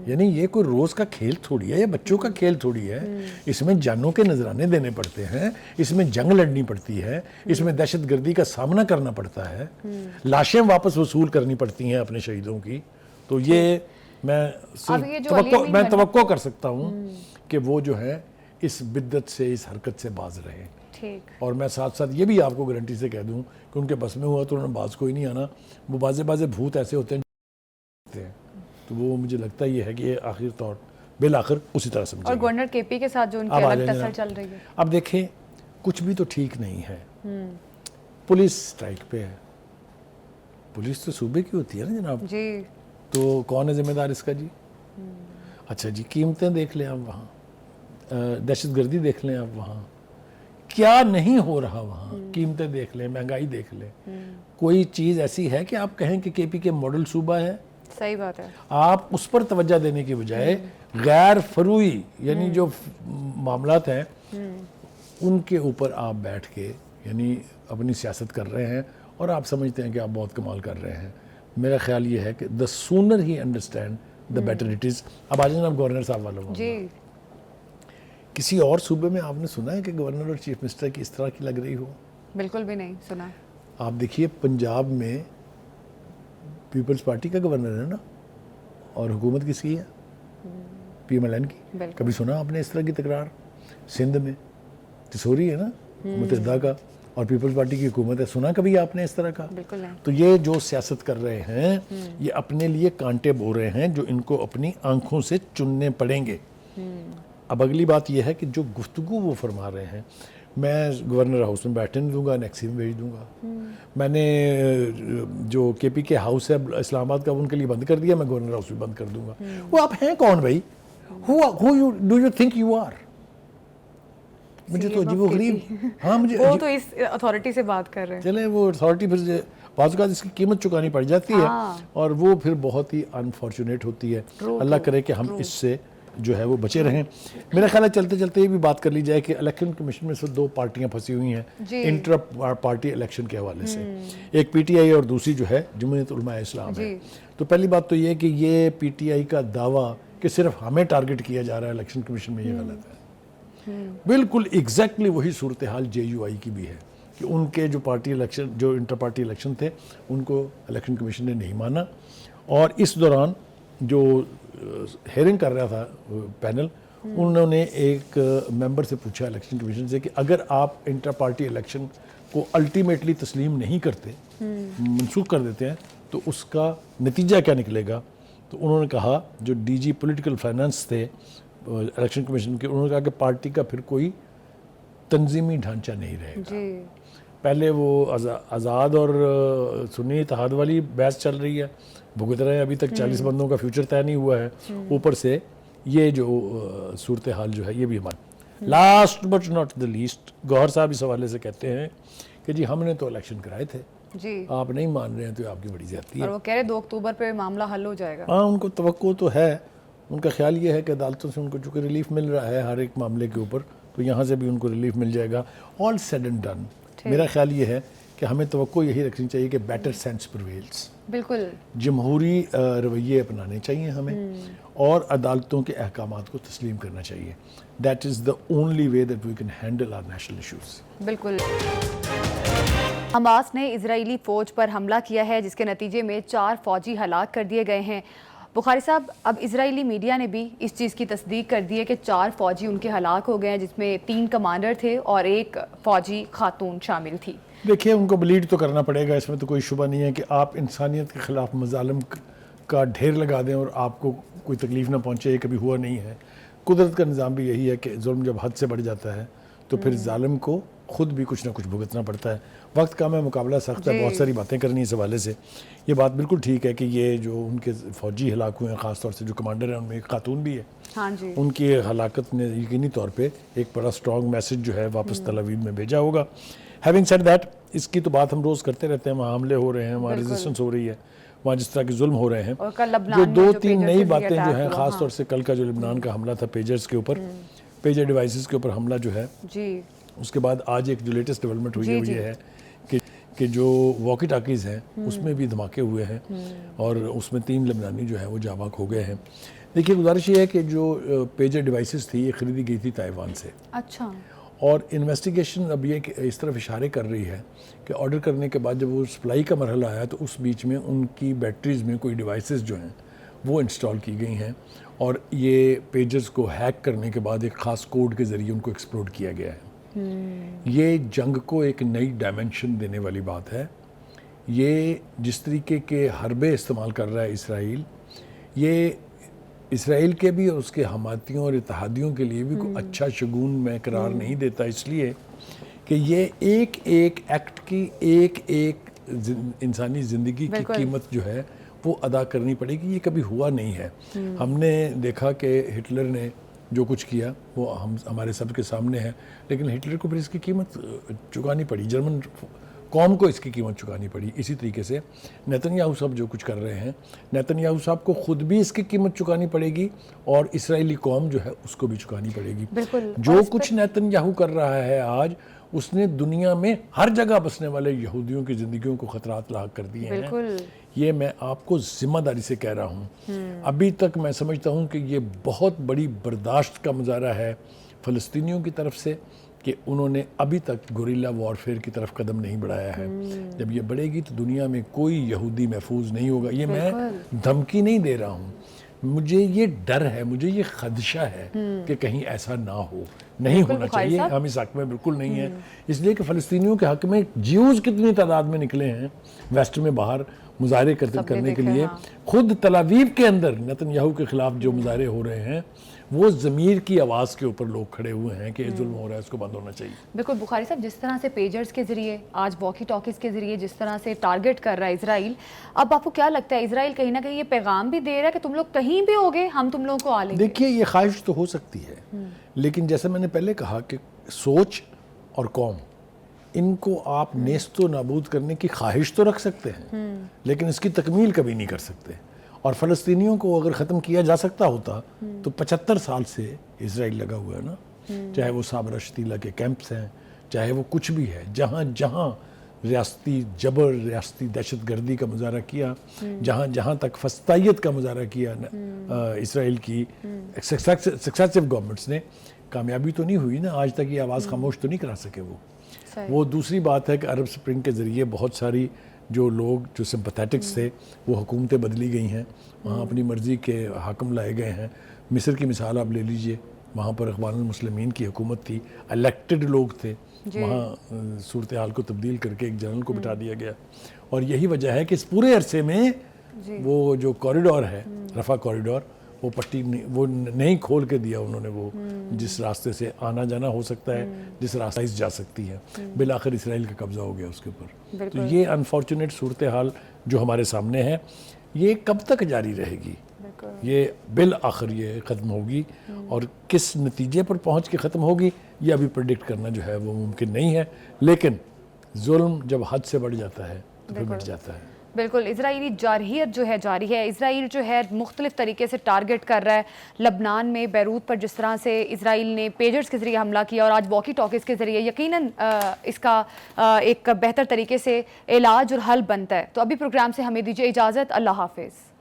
یعنی یہ کوئی روز کا کھیل تھوڑی ہے، یہ بچوں کا کھیل تھوڑی ہے. اس میں جانوں کے نذرانے دینے پڑتے ہیں، اس میں جنگ لڑنی پڑتی ہے، اس میں دہشت گردی کا سامنا کرنا پڑتا ہے، لاشیں واپس وصول کرنی پڑتی ہیں اپنے شہیدوں کی. تو یہ میں توقع کر سکتا ہوں کہ وہ جو ہے اس بدت سے، اس حرکت سے باز رہے. اور میں ساتھ ساتھ یہ بھی آپ کو گارنٹی سے کہہ دوں کہ ان کے بس میں ہوا تو انہوں نے باز کوئی نہیں آنا. وہ بازے بھوت ایسے ہوتے ہیں تو وہ مجھے لگتا یہ ہے کہ یہ آخر طور بالآخر اسی طرح سمجھیں. اور گورنر کے پی کے ساتھ جو ان کی الگ ٹسل چل رہی ہے. اب دیکھیں کچھ بھی تو ٹھیک نہیں ہے. پولیس سٹرائک پہ ہے. پولیس تو صوبے کی ہوتی ہے نا جناب. جی. تو کون ہے ذمہ دار اس کا جی؟ اچھا جی، قیمتیں دیکھ لیں آپ وہاں، دہشت گردی دیکھ لیں آپ وہاں، کیا نہیں ہو رہا وہاں. قیمتیں دیکھ لیں، مہنگائی دیکھ لیں. کوئی چیز ایسی ہے کہ آپ کہیں کہ کے پی کے ماڈل صوبہ ہے؟ صحیح بات ہے. آپ اس پر توجہ دینے کی بجائے غیر فروئی یعنی جو معاملات ہیں ان کے اوپر آپ بیٹھ کے یعنی اپنی سیاست کر رہے ہیں اور آپ سمجھتے ہیں کہ آپ بہت کمال کر رہے ہیں. میرا خیال یہ ہے کہ the sooner he understand the better it is. اب آج جناب گورنر صاحب والوں جی. کسی اور صوبے میں آپ نے سنا ہے کہ گورنر اور چیف منسٹر کی اس طرح کی لگ رہی ہو؟ بالکل بھی نہیں سنا. آپ دیکھیے پنجاب میں پیپلز پارٹی کا گورنر ہے نا، اور حکومت کس کی ہے؟ پی ایم ایل این کی. کبھی سنا آپ نے اس طرح کی تکرار؟ سندھ میں تسوری ہے نا متحدہ کا اور پیپلز پارٹی کی حکومت ہے، سنا کبھی آپ نے اس طرح کا؟ بالکل نہیں. تو یہ جو سیاست کر رہے ہیں یہ اپنے لیے کانٹے بو رہے ہیں جو ان کو اپنی آنکھوں سے چننے پڑیں گے. اب اگلی بات یہ ہے کہ جو گفتگو وہ فرما رہے ہیں میں گورنر ہاؤس میں بیٹھنے نہیں دوں گا، نیکسی میں بھیج دوں گا. میں نے جو کے پی کے ہاؤس ہے اسلام آباد کا ان کے لیے بند کر دیا، میں گورنر ہاؤس بھی بند کر دوں گا. وہ آپ ہیں کون بھائی؟ who do you think you are؟ مجھے تو عجیب و غریب. ہاں مجھے وہ تو اس اتھارٹی سے بات کر رہے ہیں. چلیں وہ اتھارٹی پھر بعض اوقات اس کی قیمت چکانی پڑ جاتی ہے اور وہ پھر بہت ہی انفارچونیٹ ہوتی ہے. اللہ کرے کہ ہم اس سے جو ہے وہ بچے رہیں. میرا خیال ہے چلتے چلتے یہ بھی بات کر لی جائے کہ الیکشن کمیشن میں سے 2 پارٹیاں پھنسی ہوئی ہیں انٹر پارٹی الیکشن کے حوالے سے. ایک پی ٹی آئی اور دوسری جو ہے جمہوریت علماء اسلام ہے. تو پہلی بات تو یہ کہ یہ پی ٹی آئی کا دعویٰ کہ صرف ہمیں ٹارگٹ کیا جا رہا ہے الیکشن کمیشن میں، یہ غلط ہے. بالکل ایگزیکٹلی وہی صورتحال جے یو آئی کی بھی ہے کہ ان کے جو پارٹی الیکشن جو انٹر پارٹی الیکشن تھے ان کو الیکشن کمیشن نے نہیں مانا، اور اس دوران جو ہیئرنگ کر رہا تھا پینل، انہوں نے ایک ممبر سے پوچھا الیکشن کمیشن سے کہ اگر آپ انٹر پارٹی الیکشن کو الٹیمیٹلی تسلیم نہیں کرتے، منسوخ کر دیتے ہیں، تو اس کا نتیجہ کیا نکلے گا؟ تو انہوں نے کہا، جو ڈی جی پولیٹیکل فائنانس تھے الیکشن کمیشن کے، انہوں نے کہا کہ پارٹی کا پھر کوئی تنظیمی ڈھانچہ نہیں رہے گا۔ پہلے وہ آزاد اور سنی اتحاد والی بحث چل رہی ہے، بھگت رہے ہیں، ابھی تک 40 بندوں کا فیوچر طے نہیں ہوا ہے، اوپر سے یہ جو صورتحال جو ہے یہ بھی ہمارا۔ Last but not the least, Gohar صاحب اس حوالے سے کہتے ہیں کہ جی ہم نے تو الیکشن کرائے تھے، آپ نہیں مان رہے ہیں تو آپ کی بڑی زیادتی ہے، اور وہ کہہ رہے 2 اکتوبر پہ معاملہ حل ہو جائے گا۔ ہاں، ان کو توقع تو ہے، ان کا خیال یہ ہے کہ عدالتوں سے ان کو چونکہ ریلیف مل رہا ہے ہر ایک معاملے کے اوپر، تو یہاں سے بھی ان کو ریلیف مل جائے گا۔ آل سیڈ اینڈ ڈن، میرا خیال یہ ہے کہ ہمیں توقع یہی رکھنی چاہیے کہ بیٹر سینس پرویلز، بالکل جمہوری رویے اپنانے چاہیے ہمیں، اور عدالتوں کے احکامات کو تسلیم کرنا چاہیے۔ That is the only way that we can handle our national issues. بالکل۔ حماس نے اسرائیلی فوج پر حملہ کیا ہے جس کے نتیجے میں 4 فوجی ہلاک کر دیے گئے ہیں۔ بخاری صاحب، اب اسرائیلی میڈیا نے بھی اس چیز کی تصدیق کر دی ہے کہ 4 فوجی ان کے ہلاک ہو گئے ہیں، جس میں 3 کمانڈر تھے اور 1 فوجی خاتون شامل تھی۔ دیکھیے، ان کو بلیڈ تو کرنا پڑے گا، اس میں تو کوئی شبہ نہیں ہے کہ آپ انسانیت کے خلاف مظالم کا ڈھیر لگا دیں اور آپ کو کوئی تکلیف نہ پہنچے، یہ کبھی ہوا نہیں ہے۔ قدرت کا نظام بھی یہی ہے کہ ظلم جب حد سے بڑھ جاتا ہے تو پھر ظالم کو خود بھی کچھ نہ کچھ بھگتنا پڑتا ہے۔ وقت کم ہے، مقابلہ سخت ہے، بہت ساری باتیں کرنی اس حوالے سے۔ یہ بات بالکل ٹھیک ہے کہ یہ جو ان کے فوجی ہلاک ہوئے ہیں، خاص طور سے جو کمانڈر ہیں ان میں ایک خاتون بھی ہے، ہاں جی، ان کی ہلاکت نے یقینی طور پہ ایک بڑا سٹرونگ میسج جو ہے واپس تل ابیب میں بھیجا ہوگا۔ ہیونگ سیڈ دیٹ، اس کی تو بات ہم روز کرتے رہتے ہیں، وہاں حملے ہو رہے ہیں، وہاں ریزسٹنس ہو رہی ہے، وہاں جس طرح کے ظلم ہو رہے ہیں۔ جو 2-3 نئی باتیں جو ہیں، خاص طور سے کل کا جو لبنان کا حملہ تھا پیجرز کے اوپر، پیجر ڈیوائسز کے اوپر حملہ جو ہے، اس کے بعد آج ایک جو لیٹسٹ ڈیولپمنٹ ہوئی ہے وہ یہ ہے کہ جو واکی ٹاکیز ہیں اس میں بھی دھماکے ہوئے ہیں، اور اس میں 3 لبنانی جو ہیں وہ جاں بحق ہو گئے ہیں۔ دیکھیے، گزارش یہ ہے کہ جو پیجر ڈیوائسز تھی یہ خریدی گئی تھی تائیوان سے، اچھا، اور انویسٹیگیشن اب یہ اس طرف اشارے کر رہی ہے کہ آرڈر کرنے کے بعد جب وہ سپلائی کا مرحلہ آیا تو اس بیچ میں ان کی بیٹریز میں کوئی ڈیوائسز جو ہیں وہ انسٹال کی گئی ہیں، اور یہ پیجز کو ہیک کرنے کے بعد ایک خاص کوڈ کے ذریعے ان کو ایکسپلوڈ کیا گیا ہے۔ یہ جنگ کو ایک نئی ڈائمنشن دینے والی بات ہے۔ یہ جس طریقے کے حربے استعمال کر رہا ہے اسرائیل، یہ اسرائیل کے بھی اور اس کے حمایتیوں اور اتحادیوں کے لیے بھی کوئی اچھا شگون میں قرار نہیں دیتا، اس لیے کہ یہ ایک ایک ایکٹ کی ایک ایک انسانی زندگی کی قیمت جو ہے وہ ادا کرنی پڑے گی۔ یہ کبھی ہوا نہیں ہے۔ ہم نے دیکھا کہ ہٹلر نے جو کچھ کیا وہ ہمارے سب کے سامنے ہے، لیکن ہٹلر کو پھر اس کی قیمت چکانی پڑی، جرمن قوم کو اس کی قیمت چکانی پڑی۔ اسی طریقے سے نیتن یاہو صاحب جو کچھ کر رہے ہیں، نیتن یاہو صاحب کو خود بھی اس کی قیمت چکانی پڑے گی، اور اسرائیلی قوم جو ہے اس کو بھی چکانی پڑے گی۔ جو کچھ نیتن یاہو کر رہا ہے آج، اس نے دنیا میں ہر جگہ بسنے والے یہودیوں کی زندگیوں کو خطرات لاحق کر دیے ہیں۔ یہ میں آپ کو ذمہ داری سے کہہ رہا ہوں۔ ابھی تک میں سمجھتا ہوں کہ یہ بہت بڑی برداشت کا مظاہرہ ہے فلسطینیوں کی طرف سے کہ انہوں نے ابھی تک گوریلا وارفیئر کی طرف قدم نہیں بڑھایا ہے۔ جب یہ بڑھے گی تو دنیا میں کوئی یہودی محفوظ نہیں ہوگا۔ یہ میں دھمکی نہیں دے رہا ہوں، مجھے یہ ڈر ہے، مجھے یہ خدشہ ہے کہ کہیں ایسا نہ ہو۔ نہیں ہونا چاہیے، ہم اس حق میں بالکل نہیں ہیں، اس لیے کہ فلسطینیوں کے حق میں جیوز کتنی تعداد میں نکلے ہیں ویسٹ میں باہر مظاہرے کرنے کے لیے۔ خود تل ابیب کے اندر نیتن یاہو کے خلاف جو مظاہرے ہو رہے ہیں وہ ضمیر کی آواز کے اوپر لوگ کھڑے ہوئے ہیں کہ ظلم ہو رہا ہے، اس کو بند ہونا چاہیے۔ بالکل بخاری صاحب، جس طرح سے پیجرز کے ذریعے، آج واکی ٹاکیز کے ذریعے جس طرح سے ٹارگٹ کر رہا ہے اسرائیل، اب آپ کو کیا لگتا ہے اسرائیل کہیں نہ کہیں یہ پیغام بھی دے رہا ہے کہ تم لوگ کہیں بھی ہوگے ہم تم لوگوں کو آ لیں گے؟ دیکھیے، یہ خواہش تو ہو سکتی ہے، لیکن جیسے میں نے پہلے کہا کہ سوچ اور قوم، ان کو آپ نیست و نابود کرنے کی خواہش تو رکھ سکتے ہیں، لیکن اس کی تکمیل کبھی نہیں کر سکتے۔ اور فلسطینیوں کو اگر ختم کیا جا سکتا ہوتا تو 75 سال سے اسرائیل لگا ہوا ہے نا، چاہے وہ صابرہ شتیلہ کے کیمپس ہیں، چاہے وہ کچھ بھی ہے، جہاں جہاں ریاستی جبر، ریاستی دہشت گردی کا مظاہرہ کیا، جہاں جہاں تک فسطائیت کا مظاہرہ کیا اسرائیل کی سکسیسو گورنمنٹس نے، کامیابی تو نہیں ہوئی نا، آج تک یہ آواز خاموش تو نہیں کرا سکے وہ۔ وہ دوسری بات ہے کہ عرب سپرنگ کے ذریعے بہت ساری جو لوگ جو سمپتھیٹکس تھے وہ حکومتیں بدلی گئی ہیں، وہاں اپنی مرضی کے حاکم لائے گئے ہیں. مصر کی مثال آپ لے لیجئے، وہاں پر اخوان المسلمین کی حکومت تھی، الیکٹڈ لوگ تھے، وہاں صورتحال کو تبدیل کر کے ایک جنرل کو بٹھا دیا گیا. اور یہی وجہ ہے کہ اس پورے عرصے میں وہ جو کوریڈور ہے، رفح کوریڈور، وہ پٹی وہ نہیں کھول کے دیا انہوں نے، وہ جس راستے سے آنا جانا ہو سکتا ہے، جس راستے سے جا سکتی ہے. بالآخر اسرائیل کا قبضہ ہو گیا اس کے اوپر. تو یہ انفارچونیٹ صورتحال جو ہمارے سامنے ہے، یہ کب تک جاری رہے گی؟ یہ بالآخر یہ ختم ہوگی، اور کس نتیجے پر پہنچ کے ختم ہوگی یہ ابھی پریڈکٹ کرنا جو ہے وہ ممکن نہیں ہے. لیکن ظلم جب حد سے بڑھ جاتا ہے تو پھر مٹ جاتا ہے. بالکل. اسرائیلی جارحیت جو ہے جاری ہے. اسرائیل جو ہے مختلف طریقے سے ٹارگٹ کر رہا ہے. لبنان میں بیروت پر جس طرح سے اسرائیل نے پیجرز کے ذریعے حملہ کیا، اور آج واکی ٹاکیز کے ذریعے، یقیناً اس کا ایک بہتر طریقے سے علاج اور حل بنتا ہے. تو ابھی پروگرام سے ہمیں دیجیے اجازت. اللہ حافظ.